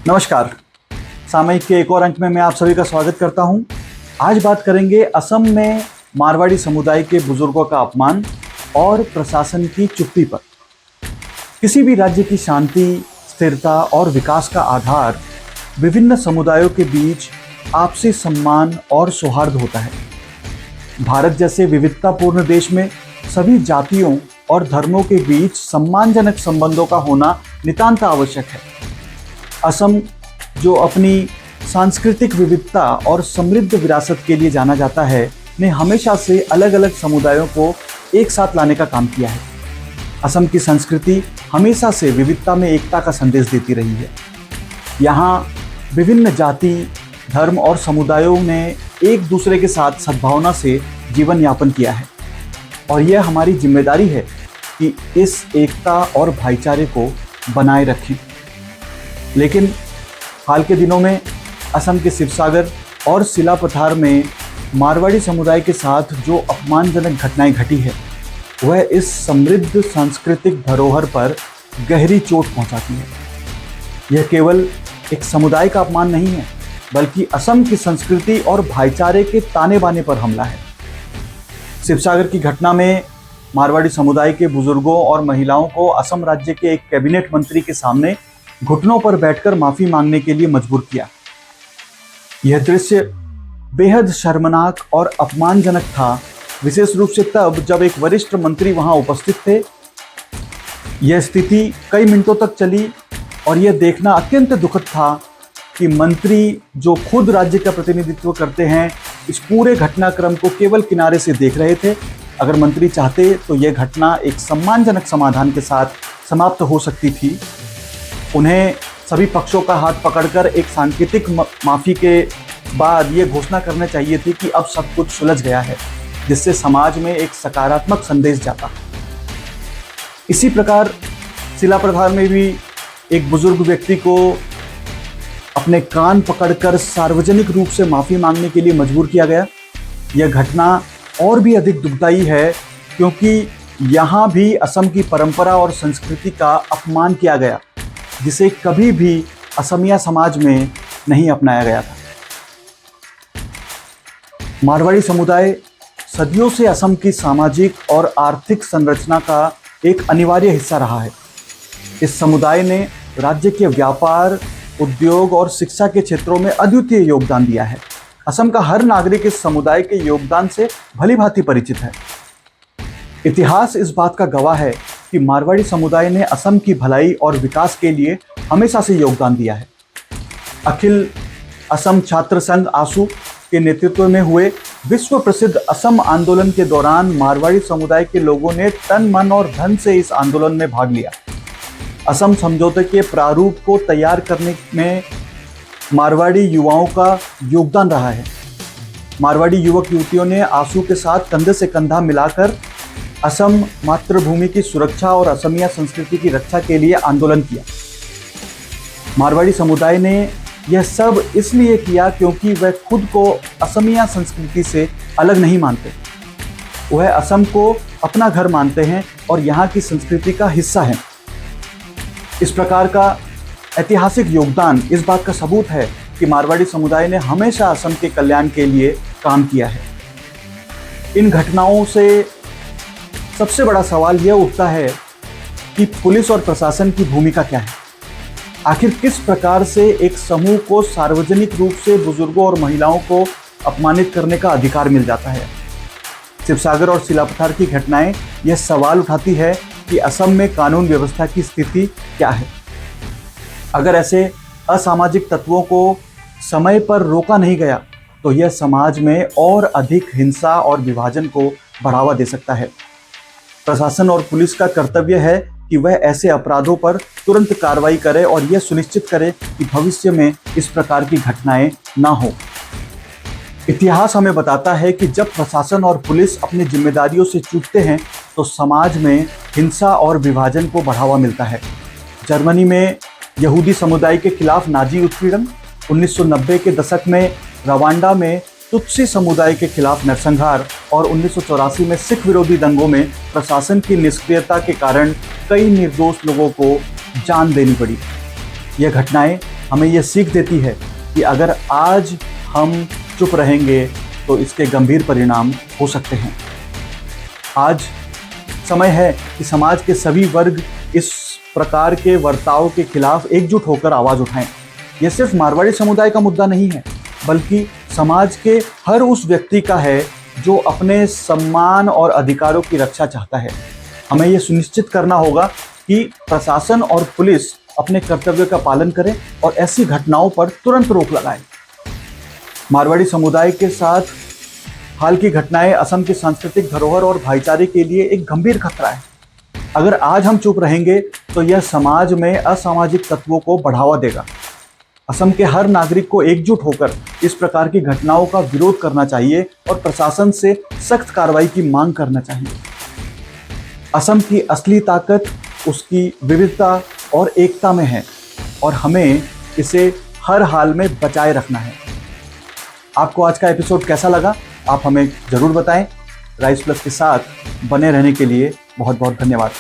नमस्कार। सामयिक के एक और अंक में मैं आप सभी का स्वागत करता हूं। आज बात करेंगे असम में मारवाड़ी समुदाय के बुजुर्गों का अपमान और प्रशासन की चुप्पी पर। किसी भी राज्य की शांति, स्थिरता और विकास का आधार विभिन्न समुदायों के बीच आपसी सम्मान और सौहार्द होता है। भारत जैसे विविधतापूर्ण देश में सभी जातियों और धर्मों के बीच सम्मानजनक संबंधों का होना नितांत आवश्यक है। असम, जो अपनी सांस्कृतिक विविधता और समृद्ध विरासत के लिए जाना जाता है, ने हमेशा से अलग अलग समुदायों को एक साथ लाने का काम किया है। असम की संस्कृति हमेशा से विविधता में एकता का संदेश देती रही है। यहाँ विभिन्न जाति, धर्म और समुदायों ने एक दूसरे के साथ सद्भावना से जीवन यापन किया है और यह हमारी जिम्मेदारी है कि इस एकता और भाईचारे को बनाए रखें। लेकिन हाल के दिनों में असम के शिवसागर और सिलापथार में मारवाड़ी समुदाय के साथ जो अपमानजनक घटनाएं घटी है, वह इस समृद्ध सांस्कृतिक धरोहर पर गहरी चोट पहुंचाती है। यह केवल एक समुदाय का अपमान नहीं है, बल्कि असम की संस्कृति और भाईचारे के ताने बाने पर हमला है। शिवसागर की घटना में मारवाड़ी समुदाय के बुजुर्गों और महिलाओं को असम राज्य के एक कैबिनेट मंत्री के सामने घुटनों पर बैठकर माफी मांगने के लिए मजबूर किया। यह दृश्य बेहद शर्मनाक और अपमानजनक था, विशेष रूप से तब जब एक वरिष्ठ मंत्री वहां उपस्थित थे। यह स्थिति कई मिनटों तक चली और यह देखना अत्यंत दुखद था कि मंत्री, जो खुद राज्य का प्रतिनिधित्व करते हैं, इस पूरे घटनाक्रम को केवल किनारे से देख रहे थे। अगर मंत्री चाहते तो यह घटना एक सम्मानजनक समाधान के साथ समाप्त हो सकती थी। उन्हें सभी पक्षों का हाथ पकड़कर एक सांकेतिक माफी के बाद ये घोषणा करना चाहिए थी कि अब सब कुछ सुलझ गया है, जिससे समाज में एक सकारात्मक संदेश जाता। इसी प्रकार सिलापथार में भी एक बुजुर्ग व्यक्ति को अपने कान पकड़कर सार्वजनिक रूप से माफी मांगने के लिए मजबूर किया गया। यह घटना और भी अधिक दुखदाई है क्योंकि यहाँ भी असम की परंपरा और संस्कृति का अपमान किया गया, जिसे कभी भी असमिया समाज में नहीं अपनाया गया था। मारवाड़ी समुदाय सदियों से असम की सामाजिक और आर्थिक संरचना का एक अनिवार्य हिस्सा रहा है। इस समुदाय ने राज्य के व्यापार, उद्योग और शिक्षा के क्षेत्रों में अद्वितीय योगदान दिया है। असम का हर नागरिक इस समुदाय के योगदान से भलीभांति परिचित है। इतिहास इस बात का गवाह है कि मारवाड़ी समुदाय ने असम की भलाई और विकास के लिए हमेशा से योगदान दिया है। अखिल असम छात्र संघ आसू के नेतृत्व में हुए विश्व प्रसिद्ध असम आंदोलन के दौरान मारवाड़ी समुदाय के लोगों ने तन, मन और धन से इस आंदोलन में भाग लिया। असम समझौते के प्रारूप को तैयार करने में मारवाड़ी युवाओं का योगदान रहा है। मारवाड़ी युवक युवतियों ने आसू के साथ कंधे से कंधा मिलाकर असम मातृभूमि की सुरक्षा और असमिया संस्कृति की रक्षा के लिए आंदोलन किया। मारवाड़ी समुदाय ने यह सब इसलिए किया क्योंकि वह खुद को असमिया संस्कृति से अलग नहीं मानते। वह असम को अपना घर मानते हैं और यहाँ की संस्कृति का हिस्सा हैं। इस प्रकार का ऐतिहासिक योगदान इस बात का सबूत है कि मारवाड़ी समुदाय ने हमेशा असम के कल्याण के लिए काम किया है। इन घटनाओं से सबसे बड़ा सवाल यह उठता है कि पुलिस और प्रशासन की भूमिका क्या है। आखिर किस प्रकार से एक समूह को सार्वजनिक रूप से बुजुर्गों और महिलाओं को अपमानित करने का अधिकार मिल जाता है। शिवसागर और सिलापथार की घटनाएं यह सवाल उठाती है कि असम में कानून व्यवस्था की स्थिति क्या है। अगर ऐसे असामाजिक तत्वों को समय पर रोका नहीं गया तो यह समाज में और अधिक हिंसा और विभाजन को बढ़ावा दे सकता है। प्रशासन और पुलिस का कर्तव्य है कि वह ऐसे अपराधों पर तुरंत कार्रवाई करे और यह सुनिश्चित करे कि भविष्य में इस प्रकार की घटनाएं ना हो। इतिहास हमें बताता है कि जब प्रशासन और पुलिस अपनी जिम्मेदारियों से चूकते हैं तो समाज में हिंसा और विभाजन को बढ़ावा मिलता है। जर्मनी में यहूदी समुदाय के खिलाफ नाजी उत्पीड़न, 1990 के दशक में रवांडा में तुत्सी समुदाय के खिलाफ नरसंहार और 1984 में सिख विरोधी दंगों में प्रशासन की निष्क्रियता के कारण कई निर्दोष लोगों को जान देनी पड़ी। यह घटनाएं हमें ये सीख देती है कि अगर आज हम चुप रहेंगे तो इसके गंभीर परिणाम हो सकते हैं। आज समय है कि समाज के सभी वर्ग इस प्रकार के बर्ताव के खिलाफ एकजुट होकर आवाज़ उठाएं। यह सिर्फ मारवाड़ी समुदाय का मुद्दा नहीं है, बल्कि समाज के हर उस व्यक्ति का है जो अपने सम्मान और अधिकारों की रक्षा चाहता है। हमें यह सुनिश्चित करना होगा कि प्रशासन और पुलिस अपने कर्तव्य का पालन करें और ऐसी घटनाओं पर तुरंत रोक लगाएं। मारवाड़ी समुदाय के साथ हाल की घटनाएं असम की सांस्कृतिक धरोहर और भाईचारे के लिए एक गंभीर खतरा है। अगर आज हम चुप रहेंगे तो यह समाज में असामाजिक तत्वों को बढ़ावा देगा। असम के हर नागरिक को एकजुट होकर इस प्रकार की घटनाओं का विरोध करना चाहिए और प्रशासन से सख्त कार्रवाई की मांग करना चाहिए। असम की असली ताकत उसकी विविधता और एकता में है और हमें इसे हर हाल में बचाए रखना है। आपको आज का एपिसोड कैसा लगा, आप हमें ज़रूर बताएं। राइस प्लस के साथ बने रहने के लिए बहुत बहुत धन्यवाद।